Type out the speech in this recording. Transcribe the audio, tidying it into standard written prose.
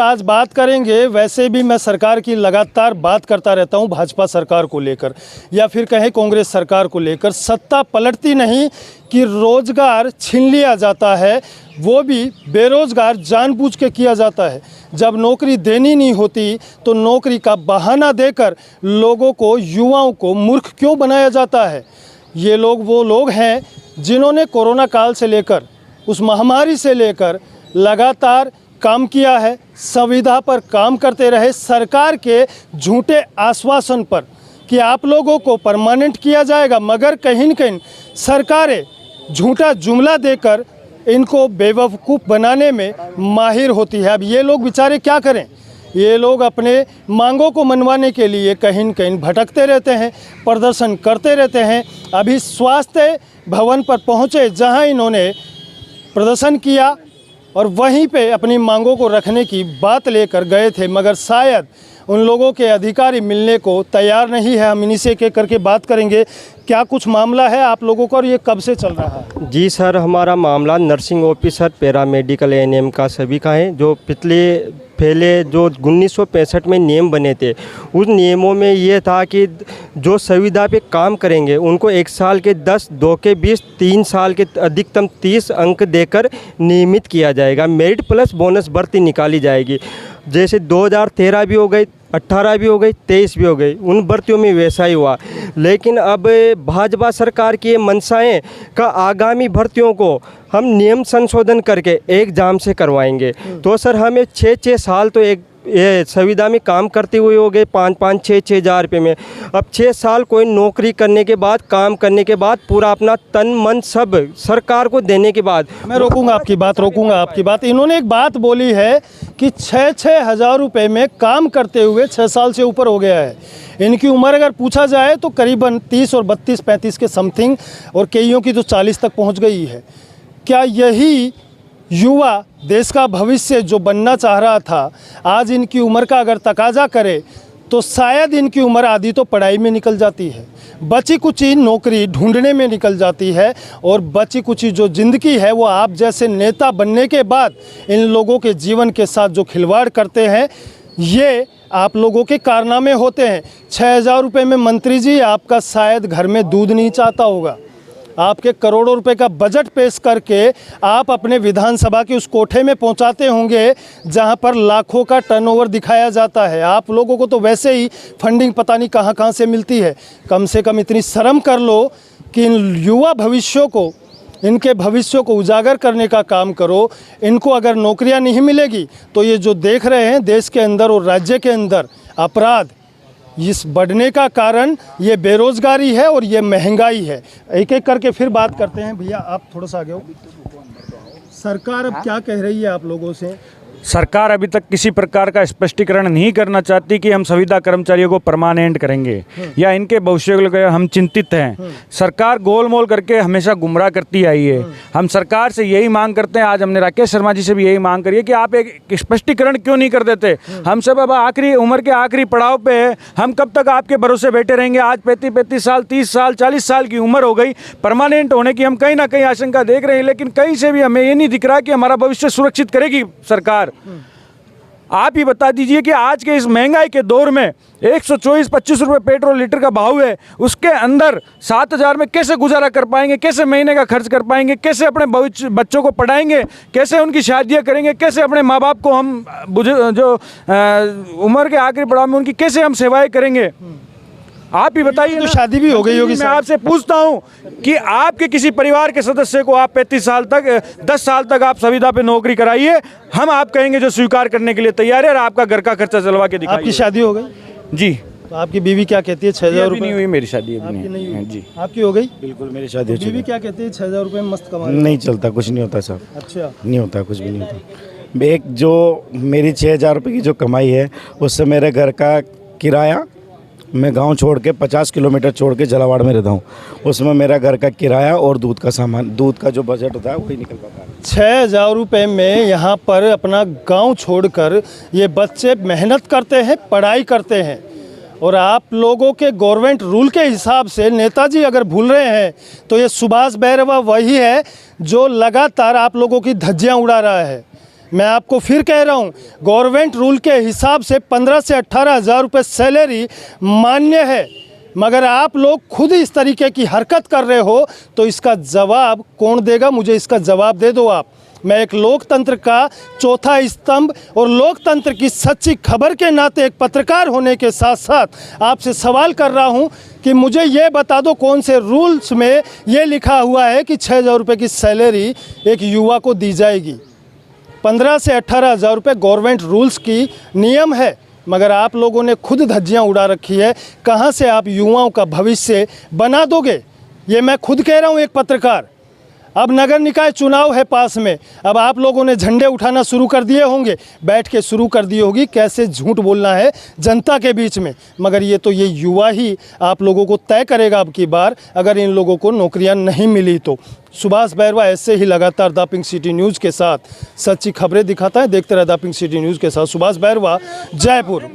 आज बात करेंगे। वैसे भी मैं सरकार की लगातार बात करता रहता हूं, भाजपा सरकार को लेकर या फिर कहें कांग्रेस सरकार को लेकर। सत्ता पलटती नहीं कि रोज़गार छीन लिया जाता है, वो भी बेरोज़गार जानबूझ के किया जाता है। जब नौकरी देनी नहीं होती तो नौकरी का बहाना देकर लोगों को, युवाओं को मूर्ख क्यों बनाया जाता है। ये लोग वो लोग हैं जिन्होंने कोरोना काल से लेकर, उस महामारी से लेकर लगातार काम किया है, संविदा पर काम करते रहे, सरकार के झूठे आश्वासन पर कि आप लोगों को परमानेंट किया जाएगा, मगर कहीं न कहीं सरकारें झूठा जुमला देकर इनको बेवकूफ़ बनाने में माहिर होती है। अब ये लोग बेचारे क्या करें, ये लोग अपने मांगों को मनवाने के लिए कहीं न कहीं भटकते रहते हैं, प्रदर्शन करते रहते हैं। अभी स्वास्थ्य भवन पर पहुँचे जहाँ इन्होंने प्रदर्शन किया और वहीं पे अपनी मांगों को रखने की बात लेकर गए थे, मगर शायद उन लोगों के अधिकारी मिलने को तैयार नहीं है। हम इन्हीं से एक करके बात करेंगे। क्या कुछ मामला है आप लोगों का और ये कब से चल रहा है? जी सर, हमारा मामला नर्सिंग ऑफिसर पैरामेडिकल एएनएम का सभी का है। जो पहले जो 1965 में नियम बने थे, उन नियमों में ये था कि जो संविदा पे काम करेंगे उनको 1 साल के 10, 2 के 20, 3 साल के अधिकतम 30 अंक देकर नियमित किया जाएगा। मेरिट प्लस बोनस भर्ती निकाली जाएगी। जैसे 2013 भी हो गई, 18 भी हो गई, 23 भी हो गई, उन भर्तियों में वैसा ही हुआ। लेकिन अब भाजपा सरकार की ये मंशाएं का आगामी भर्तियों को हम नियम संशोधन करके एग्जाम से करवाएंगे। तो सर हमें 6-6 साल तो एक ये संविदा में काम करते हुए हो गए, 5-5, 6-6 हज़ार रुपये में। अब 6 साल कोई नौकरी करने के बाद, काम करने के बाद, पूरा अपना तन मन सब सरकार को देने के बाद, मैं रोकूंगा आपकी बात। इन्होंने एक बात बोली है कि 6-6 हज़ार रुपये में काम करते हुए 6 साल से ऊपर हो गया है। इनकी उम्र अगर पूछा जाए तो करीबन 30 और 32-35 के समथिंग, और कईयों की तो 40 तक पहुँच गई है। क्या यही युवा देश का भविष्य जो बनना चाह रहा था, आज इनकी उम्र का अगर तकाजा करे तो शायद इनकी उम्र आधी तो पढ़ाई में निकल जाती है, बची कुची नौकरी ढूंढने में निकल जाती है, और बची कुची जो ज़िंदगी है वो आप जैसे नेता बनने के बाद इन लोगों के जीवन के साथ जो खिलवाड़ करते हैं, ये आप लोगों के कारनामे होते हैं। 6,000 रुपये में मंत्री जी आपका शायद घर में दूध नहीं चाहता होगा। आपके करोड़ों रुपए का बजट पेश करके आप अपने विधानसभा के उस कोठे में पहुंचाते होंगे जहां पर लाखों का टर्नओवर दिखाया जाता है। आप लोगों को तो वैसे ही फंडिंग पता नहीं कहां से मिलती है। कम से कम इतनी शर्म कर लो कि इन युवा भविष्यों को, इनके भविष्य को उजागर करने का काम करो। इनको अगर नौकरियां नहीं मिलेगी तो ये जो देख रहे हैं देश के अंदर और राज्य के अंदर अपराध, इस बढ़ने का कारण ये बेरोज़गारी है और ये महंगाई है। एक एक करके फिर बात करते हैं। भैया आप थोड़ा सा आगे हो। सरकार अब क्या कह रही है आप लोगों से? सरकार अभी तक किसी प्रकार का स्पष्टीकरण नहीं करना चाहती कि हम संविदा कर्मचारियों को परमानेंट करेंगे या इनके भविष्य को लेकर हम चिंतित हैं। सरकार गोलमोल करके हमेशा गुमराह करती आई है। हम सरकार से यही मांग करते हैं, आज हमने राकेश शर्मा जी से भी यही मांग करी है कि आप एक स्पष्टीकरण क्यों नहीं कर देते। हम सब अब आखिरी उम्र के आखिरी पड़ाव पे है, हम कब तक आपके भरोसे बैठे रहेंगे। आज 35-35 साल, 30 साल, 40 साल की उम्र हो गई, परमानेंट होने की हम कहीं ना कहीं आशंका देख रहे हैं, लेकिन कहीं से भी हमें ये नहीं दिख रहा कि हमारा भविष्य सुरक्षित करेगी सरकार। आप ही बता दीजिए कि आज के इस महंगाई के दौर में 124-25 रुपये पेट्रोल लीटर का भाव है, उसके अंदर 7,000 में कैसे गुजारा कर पाएंगे, कैसे महीने का खर्च कर पाएंगे, कैसे अपने बच्चों को पढ़ाएंगे, कैसे उनकी शादियां करेंगे, कैसे अपने माँ बाप को हम जो उम्र के आखिरी पड़ाव में उनकी कैसे हम सेवाएं करेंगे। आप ही बताइए। तो शादी भी हो गई होगी। मैं आपसे पूछता हूं कि आपके किसी परिवार के सदस्य को आप 35 साल तक, 10 साल तक आप संविदा पे नौकरी कराइए, हम आप कहेंगे जो स्वीकार करने के लिए तैयार है, और आपका घर का खर्चा चलवा के दिखाइए। आपकी शादी हो गई? जी। तो आपकी बीवी क्या कहती है? 6,000 रुपये नहीं हुई मेरी शादी अभी आपकी नहीं हुई? जी। आपकी हो गई? बिल्कुल मेरी शादी हो चुकी बीवी क्या कहती है? 6,000 रुपये में मस्त कमा नहीं चलता, कुछ नहीं होता सर। अच्छा, नहीं होता, कुछ भी नहीं होता। एक जो मेरी 6,000 रुपये की जो कमाई है उससे मेरे घर का किराया, मैं गांव छोड़ के 50 किलोमीटर छोड़ के झालावाड़ में रहता हूँ, उसमें मेरा घर का किराया और दूध का सामान, दूध का जो बजट होता है वही निकल पाता है। 6,000 रुपये में यहाँ पर अपना गांव छोड़कर ये बच्चे मेहनत करते हैं, पढ़ाई करते हैं, और आप लोगों के गवर्नमेंट रूल के हिसाब से नेताजी अगर भूल रहे हैं तो ये सुभाष बैरवा वही है जो लगातार आप लोगों की धज्जियाँ उड़ा रहा है। मैं आपको फिर कह रहा हूँ, गवर्नमेंट रूल के हिसाब से 15 से 18 हज़ार रुपये सैलरी मान्य है, मगर आप लोग खुद इस तरीके की हरकत कर रहे हो तो इसका जवाब कौन देगा? मुझे इसका जवाब दे दो आप। मैं एक लोकतंत्र का चौथा स्तंभ और लोकतंत्र की सच्ची खबर के नाते एक पत्रकार होने के साथ साथ आपसे सवाल कर रहा हूं कि मुझे ये बता दो कौन से रूल्स में ये लिखा हुआ है कि 6,000 रुपये की सैलरी एक युवा को दी जाएगी। 15 से 18 हज़ार रुपये गवर्नमेंट रूल्स की नियम है, मगर आप लोगों ने खुद धज्जियां उड़ा रखी है। कहां से आप युवाओं का भविष्य बना दोगे? ये मैं खुद कह रहा हूं, एक पत्रकार। अब नगर निकाय चुनाव है पास में, अब आप लोगों ने झंडे उठाना शुरू कर दिए होंगे, बैठ के शुरू कर दी होगी कैसे झूठ बोलना है जनता के बीच में, मगर ये तो ये युवा ही आप लोगों को तय करेगा अब की बार, अगर इन लोगों को नौकरियां नहीं मिली तो। सुभाष बैरवा ऐसे ही लगातार द पिंक सिटी न्यूज़ के साथ सच्ची खबरें दिखाता है। देखते रहे द पिंक सिटी न्यूज़ के साथ सुभाष बैरवा, जयपुर।